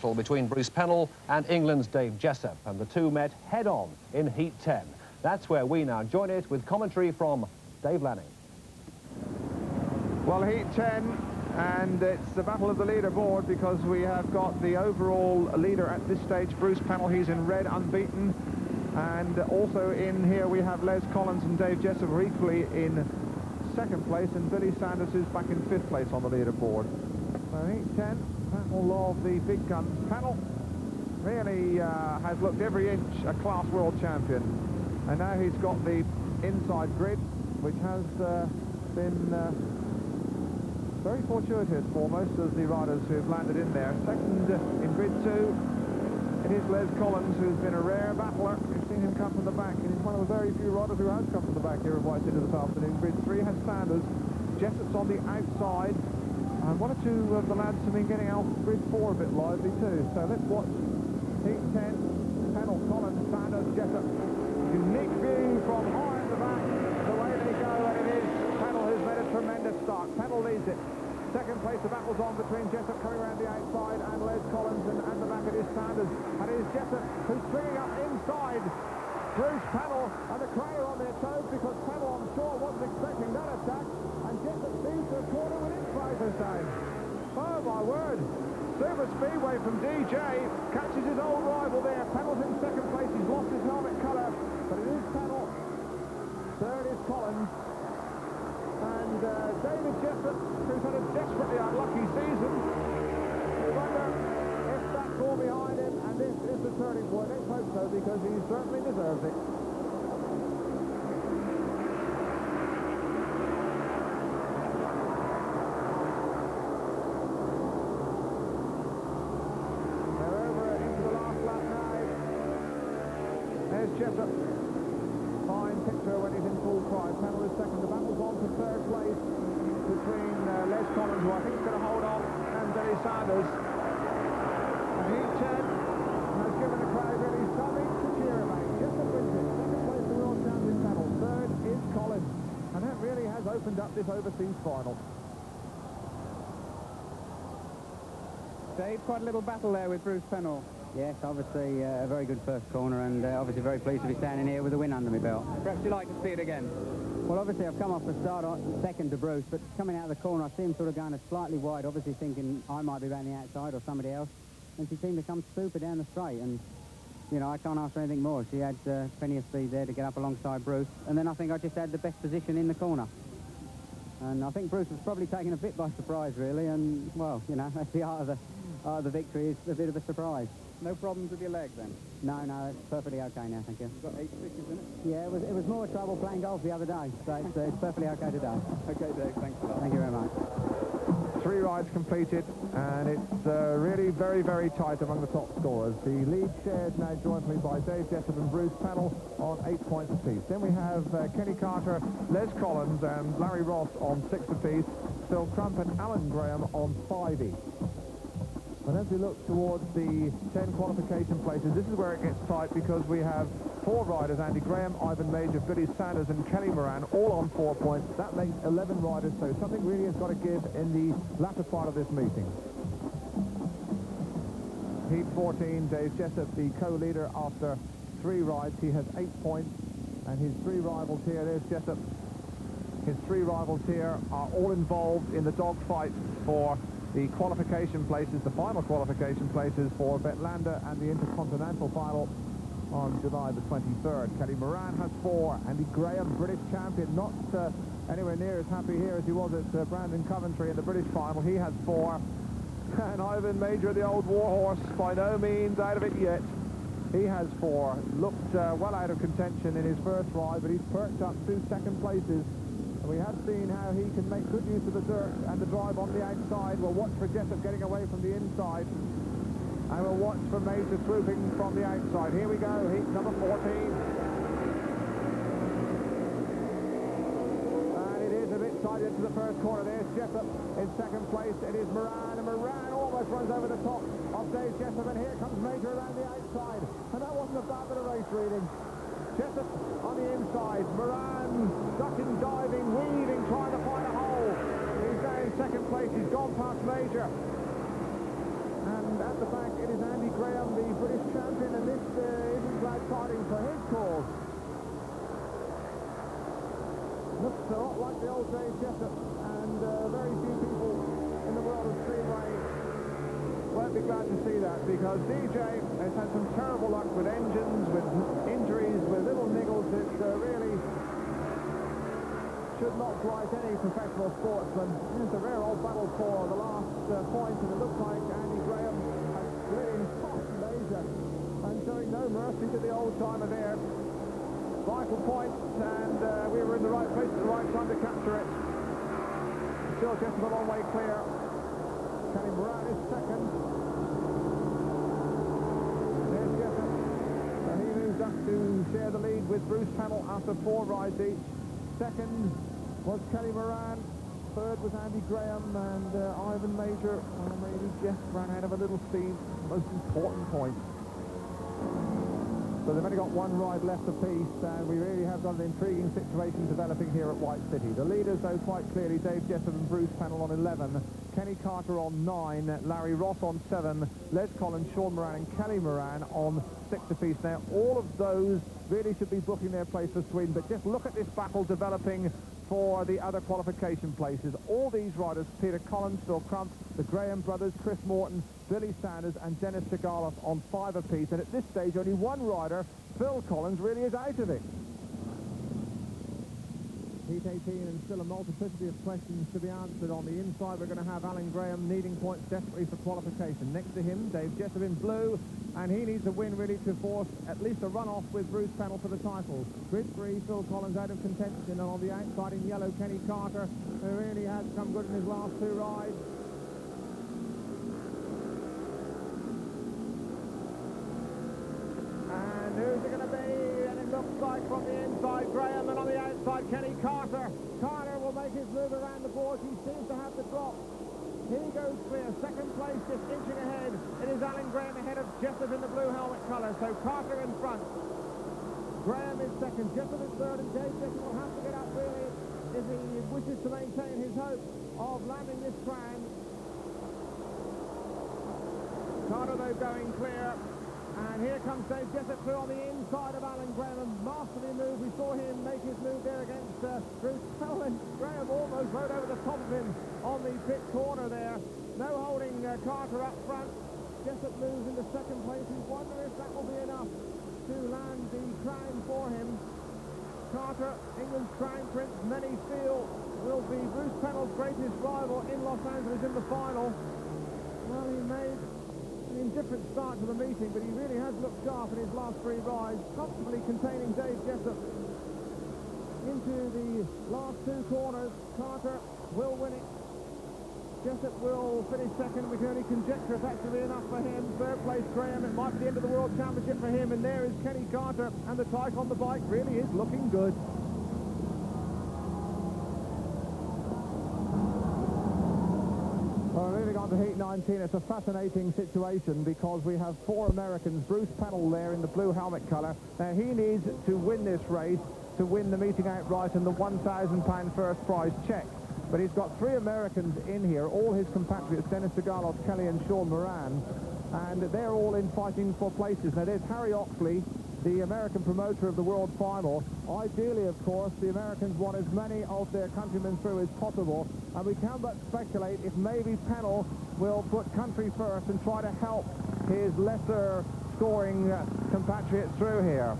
between Bruce Pennell and England's Dave Jessup, and the two met head-on in Heat 10. That's where we now join it with commentary from Dave Lanning. Well, Heat 10, and it's the battle of the leaderboard because we have got the overall leader at this stage, Bruce Pennell. He's in red, unbeaten. And also in here we have Les Collins and Dave Jessup are equally in second place, and Billy Sanders is back in fifth place on the leaderboard. So Heat 10, battle of the big guns. Pennell really has looked every inch a class world champion. And now he's got the inside grid, which has been very fortuitous for most of the riders who've landed in there. Second in grid 2, it is Les Collins, who's been a rare battler. We've seen him come from the back, and he's one of the very few riders who has come from the back here at White City this afternoon. Grid 3 has Sanders. Jessup's on the outside. And one or two of the lads have been getting out grid 4 a bit lively too. So let's watch Heat 10. Pennell, Collins, Sanders, Jessup. Unique view from high at the back. The way they go, and it is Pennell who's made a tremendous start. Pennell leads it. Second place, the battle's on between Jessup coming around the outside and Les Collins, and at the back it is Sanders. And it is Jessup who's swinging up inside Bruce Pennell, and the crowd are on their toes because Pennell, I'm sure, wasn't expecting that attack, and Jessup seems to have caught him within 5 this time. Oh my word! Super Speedway from DJ catches his old rival there. Pennell's in second place, he's lost his helmet colour, but it is Pennell. Third is Collins. And David Jessup, who's had a desperately unlucky season. We wonder if that's all behind him, and this is the turning point. Let's hope so, because he certainly deserves it. They're over into the last lap now. There's Jessup. Fine picture when he's in full climb. Pennell is second. The battle's on for third place between Les Collins, who I think is going to hold on, and Billy Sanders. And Heat 10 has given the crowd really something to cheer about. Jessup wins it. Second place, the world champion Pennell. Third is Collins. And that really has opened up this overseas final. Dave, quite a little battle there with Bruce Pennell. Yes, obviously a very good first corner, and obviously very pleased to be standing here with a win under my belt. Perhaps you'd like to see it again? Well, obviously I've come off the start second to Bruce, but coming out of the corner I see him sort of going slightly wide, obviously thinking I might be around the outside or somebody else, and she seemed to come super down the straight, and you know, I can't ask for anything more. She had plenty of speed there to get up alongside Bruce, and then I think I just had the best position in the corner. And I think Bruce was probably taken a bit by surprise, really, and, well, you know, that's the art of the victory, is a bit of a surprise. No problems with your leg, then? No, it's perfectly okay now, thank you. You've got 8 stitches in it? Yeah, it was more trouble playing golf the other day, so it's perfectly okay today. Okay, Dave, thanks a lot. Thank you very much. 3 rides completed, and it's really very, very tight among the top scorers. The lead shared now jointly by Dave Jessup and Bruce Pennell on 8 points apiece. Then we have Kenny Carter, Les Collins and Larry Ross on 6 apiece, Phil Crump and Alan Graham on 5 each. And as we look towards the 10 qualification places, this is where it gets tight because we have 4 riders, Andy Graham, Ivan Major, Billy Sanders and Kelly Moran, all on 4 points. That makes 11 riders, so something really has got to give in the latter part of this meeting. Heat 14, Dave Jessup, the co-leader after 3 rides. He has 8 points, and his 3 rivals here, there's Jessup. His 3 rivals here are all involved in the dogfight for the qualification places, the final qualification places for Vetlanda and the Intercontinental final on July the 23rd. Kelly Moran has 4. Andy Graham, British champion, not anywhere near as happy here as he was at Brandon Coventry in the British final. He has 4. And Ivan Major, the old warhorse, by no means out of it yet. He has 4. Looked well out of contention in his first ride, but he's perked up 2 second places. We have seen how he can make good use of the dirt and the drive on the outside. We'll watch for Jessup getting away from the inside. And we'll watch for Major swooping from the outside. Here we go, heat number 14. And it is a bit tight into the first corner. There's Jessup in second place. It is Moran, and Moran almost runs over the top of Dave Jessup. And here comes Major around the outside. And that wasn't a bad bit of race reading. Jessup on the inside, Moran ducking, diving, weaving, trying to find a hole. He's now in second place, he's gone past Major. And at the back, it is Andy Graham, the British champion, and this isn't glad tidings for his cause. Looks a lot like the old Dave Jessup, and very few people in the world of Speedway won't be glad to see that, because DJ has had some terrible luck with engines, with injuries, with little niggles. It really should not blight any professional sportsman. It's a rare old battle for the last point, and it looks like Andy Graham has really tossed Asia and showing no mercy to the old-timer there. Vital point, and we were in the right place at the right time to capture it. Still just a long way clear. Kenny Moran is second. There's Jessup, and he moves up to share the lead with Bruce Pennell after 4 rides each. Second was Kelly Moran. Third was Andy Graham, and Ivan Major. Well, maybe Jeff ran out of a little speed. Most important point. So they've only got 1 ride left apiece, and we really have got an intriguing situation developing here at White City. The leaders, though, quite clearly, Dave Jessup and Bruce Pennell on 11, Kenny Carter on 9, Larry Ross on 7, Les Collins, Sean Moran and Kelly Moran on 6 apiece. Now, all of those really should be booking their place for Sweden, but just look at this battle developing for the other qualification places. All these riders, Peter Collins, Phil Crump, the Graham brothers, Chris Morton, Billy Sanders and Dennis Tagalos on 5 apiece. And at this stage, only 1 rider, Phil Collins, really is out of it. Heat 18, and still a multiplicity of questions to be answered. On the inside, we're going to have Alan Graham needing points desperately for qualification. Next to him, Dave Jessup in blue, and he needs a win really to force at least a run-off with Bruce Pennell for the title. Grid 3, Phil Collins out of contention, and on the outside in yellow, Kenny Carter, who really has come good in his last 2 rides. And who's it going to be? And it looks like from the inside, Graham, and on the outside, Kenny Carter. Carter will make his move around the board. He seems to have the drop. He goes clear. Second place, just inching ahead. It is Alan Graham ahead of Jessup in the blue helmet colour. So Carter in front. Graham is second. Jessup is third, and Dave Jessup will have to get up really if he wishes to maintain his hope of landing this crown. Carter, though, going clear. And here comes Dave Jessup through on the inside of Alan Graham. A masterly move. We saw him make his move there against Bruce Pennell, and Graham almost rode over the top of him on the pit corner there. No holding Carter up front. Jessup moves into second place. We wonder if that will be enough to land the crown for him. Carter, England's crown prince, many feel will be Bruce Pennell's greatest rival in Los Angeles in the final. Well, he made an indifferent start to the meeting, but he really has looked sharp in his last 3 rides, comfortably containing Dave Jessup into the last 2 corners. Carter will win it. Jessup will finish second. We can only conjecture if that's going to be enough for him. Third place, Graham. It might be the end of the World Championship for him. And there is Kenny Carter, and the tyke on the bike really is looking good. Well, moving on to Heat 19, it's a fascinating situation because we have 4 Americans. Bruce Pennell there in the blue helmet colour. Now, he needs to win this race to win the meeting outright and the £1,000 first prize check. But he's got 3 Americans in here, all his compatriots, Dennis Tagalos, Kelly and Sean Moran, and they're all in fighting for places. Now, there's Harry Oxley, the American promoter of the World Final. Ideally, of course, the Americans want as many of their countrymen through as possible, and we can but speculate if maybe Pennell will put country first and try to help his lesser scoring compatriots through here.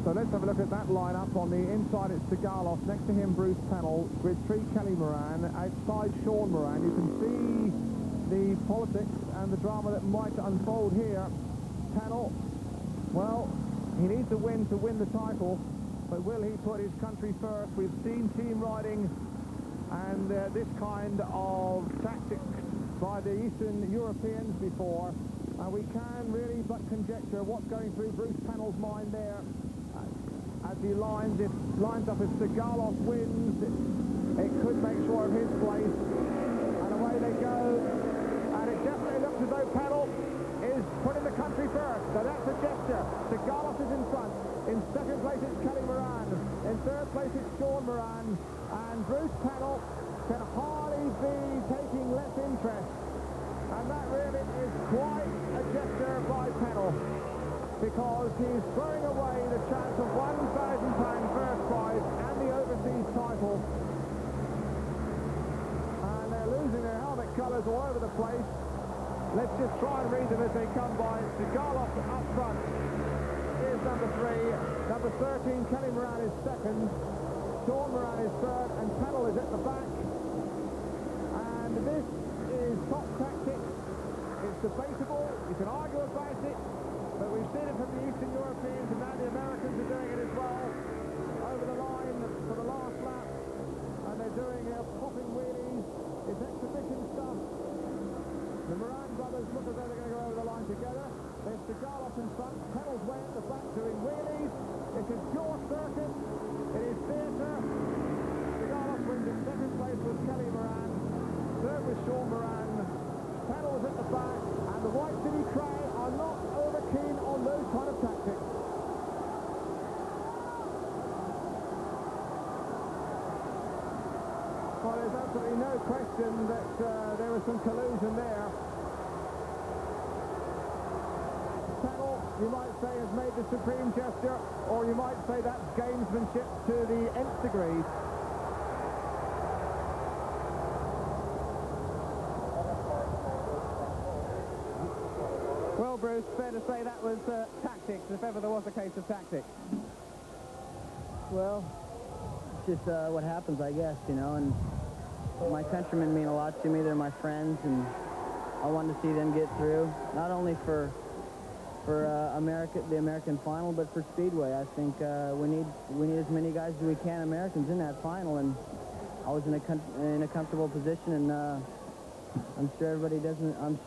So let's have a look at that lineup. On the inside, it's Tagalos. Next to him, Bruce Pennell. Grid 3, Kelly Moran. Outside, Sean Moran. You can see the politics and the drama that might unfold here. Pennell, well, he needs a win to win the title, but will he put his country first? We've seen team riding and this kind of tactics by the Eastern Europeans before, and we can really but conjecture what's going through Bruce Pennell's mind there as he lines up. If Tagalos wins, it could make sure of his place, and away they go, and it definitely looks as though Pennell is putting the country first, so that's a gesture. Tagalos is in front. In second place it's Kelly Moran. In third place it's Sean Moran. And Bruce Pennell can hardly be taking less interest And that really is quite a gesture by Pennell, because he's throwing away the chance of £1,000 first prize and the overseas title. And they're losing their helmet colours all over the place. Let's just try and read them as they come by. Sigalov up front is number 3. Number 13, Kelly Moran, is second. Sean Moran is third, and Pennell is at the back. And this is top tactics. It's debatable. You can argue about it. But we've seen it from the Eastern Europeans, and now the Americans are doing it as well. Over the line for the last lap. And they're doing popping wheelies. It's exhibition stuff. The Moran brothers look as though they're going to go over the line together. There's Sigalov in front. Pennell's way at the back doing wheelies. It's a pure circuit. It is theatre. Sigalov wins in second place with Kelly Moran. Third with Sean Moran. Pennell's at the back. And the White City crowd are not over keen on those kind of tactics. Well, there's absolutely no question that there was some collusion there. Pennell, you might say, has made the supreme gesture, or you might say that's gamesmanship to the nth degree. Well, Bruce, fair to say that was tactics, if ever there was a case of tactics. Well, it's just what happens, I guess, you know, and my countrymen mean a lot to me. They're my friends, and I want to see them get through, not only for the American final, but for Speedway. I think we need as many guys as we can, Americans, in that final, and I was in a comfortable position, and I'm sure everybody doesn't. I'm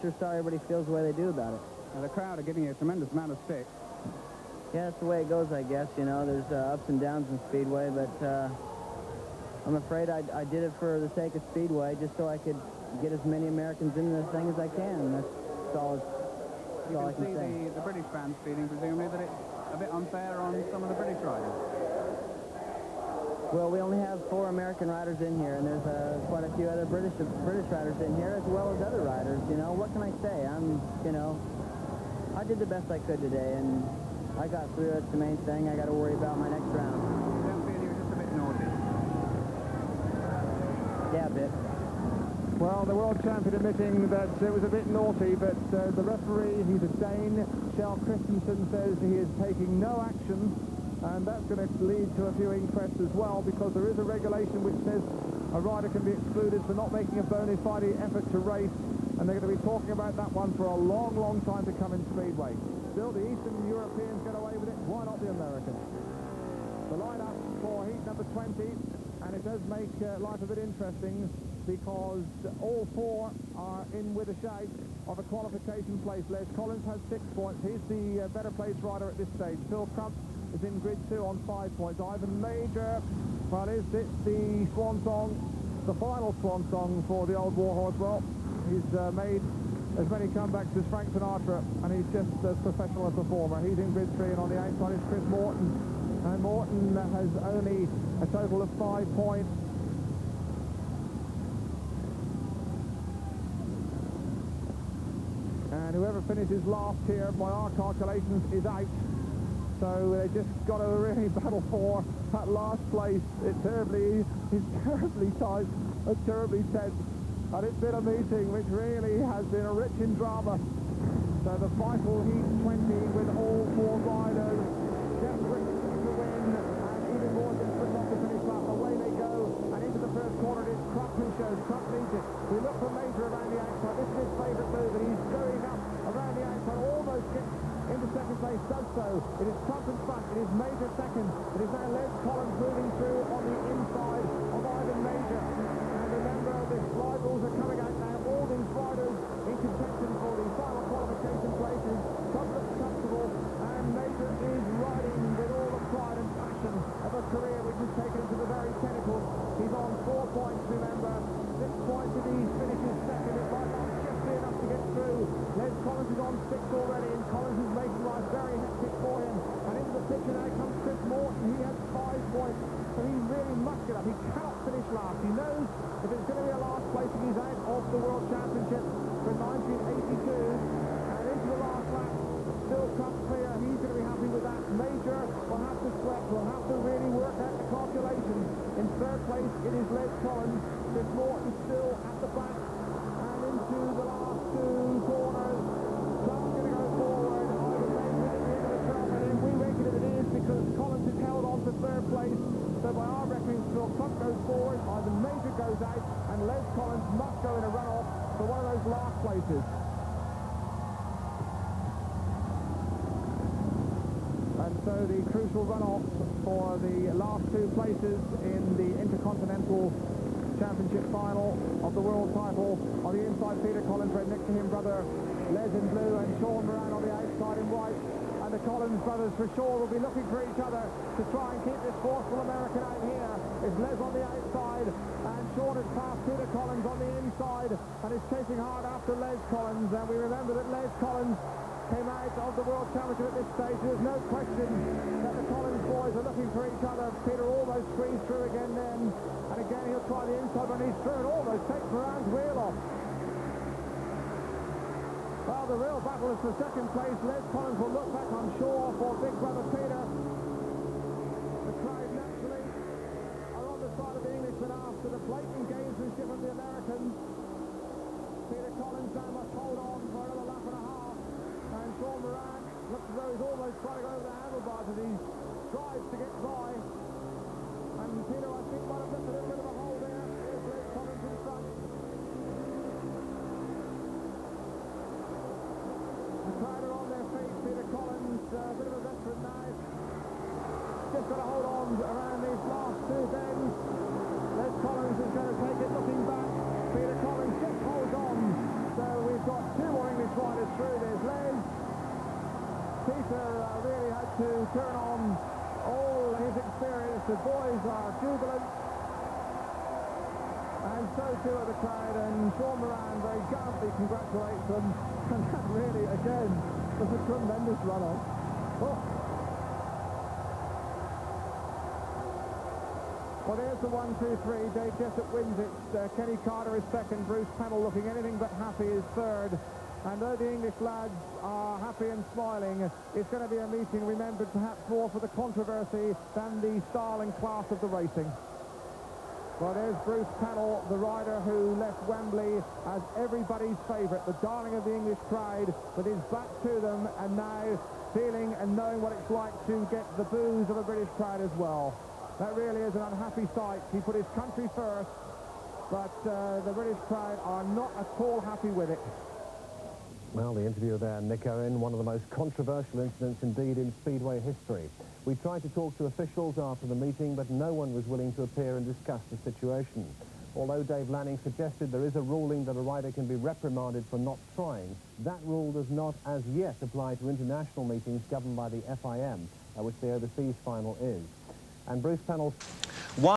sure sorry everybody feels the way they do about it. Now, the crowd are giving you a tremendous amount of stick. Yeah, that's the way it goes, I guess. You know, there's ups and downs in Speedway, but I'm afraid I did it for the sake of Speedway, just so I could get as many Americans in this thing as I can. That's all. You can see the British fans feeling, presumably, that it's a bit unfair on some of the British riders. Well, we only have 4 American riders in here, and there's quite a few other British riders in here, as well as other riders. You know, what can I say? I did the best I could today, and I got through. That's the main thing. I got to worry about my next round. You don't feel you were just a bit naughty? Yeah, a bit. Well, the world champion admitting that it was a bit naughty, but the referee, he's a Dane, Kjell Christensen, says he is taking no action, and that's going to lead to a few inquests as well, because there is a regulation which says a rider can be excluded for not making a bona fide effort to race, and they're going to be talking about that one for a long, long time to come in Speedway. Still, the Eastern Europeans get away with it. Why not the Americans? The lineup for heat number 20, and it does make life a bit interesting, because all 4 are in with a shout of a qualification place. Les Collins has 6 points. He's the better placed rider at this stage. Phil Crump is in grid 2 on 5 points. Ivan Major, well, is it the swan song, the final swan song for the old warhorse? Well, he's made as many comebacks as Frank Sinatra, and he's just as professional a performer. He's in grid 3, and on the outside is Chris Morton. And Morton has only a total of 5 points. And whoever finishes last here, by our calculations, is out. So they just got to really battle for that last place. It's terribly tight, it's terribly tense. And it's been a meeting which really has been rich in drama. So the final heat 20 with all 4 riders desperate to win, and even more desperate not to finish last. Away they go, and into the first corner it is Crump who shows. Crump leads it. We look for Major around the outside. This is his favourite move, and he's going up around the outside, almost gets into second place, does so. It is Crump in front, it is Major second. It is now Les Collins moving through on the inside of Ivan Major. And remember, the slide rules are coming out now. All these riders in contention for the final qualification places. Comfortable, and Major is riding with all the pride and passion of a career which has taken him to the very pinnacle. He's on 4 points, remember. 6 points if he finishes second. It might not just be enough to get through. Les Collins is on 6 already, and Collins is making life very hectic for him. And into the picture now comes Chris Morton. He has 5 points, so he really must get up. He cannot finish last. He knows if it's going to be a last place, he's out of the World Championship. for 1982. And into the last lap, still cut clear. He's going to be happy with that. Major will have to sweat, will have to really work out the calculations. In third place, it is Les Collins. Chris Morton still at the back. And into the last two corners. Clark's going to go forward. Either Major at the end of the track, and then we reckon it is because Collins is held on to third place. So by our reckoning, still Clark goes forward, either Major goes out, and Les Collins must go in a runoff for one of those last places. And so the crucial runoff for the last two places in the Intercontinental Championship final of the world title. On the inside, Peter Collins, right next to him, brother Les in blue, and Sean Moran on the outside in white. And the Collins brothers for sure will be looking for each other to try and keep this forceful American out here. It's Les on the outside, and Sean has passed Peter Collins on the inside, and is chasing hard after Les Collins. And we remember that Les Collins came out of the World Championship at this stage. There's no question that the Collins boys are looking for each other. Peter almost squeezed through again then, and again he'll try the inside when he's through, and almost takes Moran's wheel off. Well, the real battle is for second place. Les Collins will look back, I'm sure, for big brother Peter. The crowd naturally are on the side of the Englishmen after the blatant gamesmanship of the Americans. Peter Collins now must hold on for another lap and a half. And Sean Moran looks as though he's almost trying to go over the handlebars as he strives to get by. And Peter, I think, might have left a little bit of a hole there. Here's Les Collins in front. The crowd are on their feet. Peter Collins, a bit of a veteran now. Just got to hold on around these last two bends. Les Collins is going to take it looking back. Peter Collins just holds on. So we've got two more English riders through. There's Les. Peter really had to turn on all his experience. The boys are jubilant. And so too are the crowd. And Sean Moran very gallantly congratulates them. And that really, again, was a tremendous run-off. Oh. Well, there's the 1, 2, 3. Dave Jessup wins it. Kenny Carter is second. Bruce Pennell looking anything but happy is third. And though the English lads are happy and smiling, it's going to be a meeting remembered perhaps more for the controversy than the style and class of the racing. Well, there's Bruce Pennell, the rider who left Wembley as everybody's favourite, the darling of the English crowd, with his back to them, and now feeling and knowing what it's like to get the boos of a British crowd as well. That really is an unhappy sight. He put his country first, but the British crowd are not at all happy with it. Well, the interview there, Nick Owen, one of the most controversial incidents indeed in Speedway history. We tried to talk to officials after the meeting, but no one was willing to appear and discuss the situation. Although Dave Lanning suggested there is a ruling that a rider can be reprimanded for not trying, that rule does not as yet apply to international meetings governed by the FIM, which the overseas final is. And Bruce Pennell...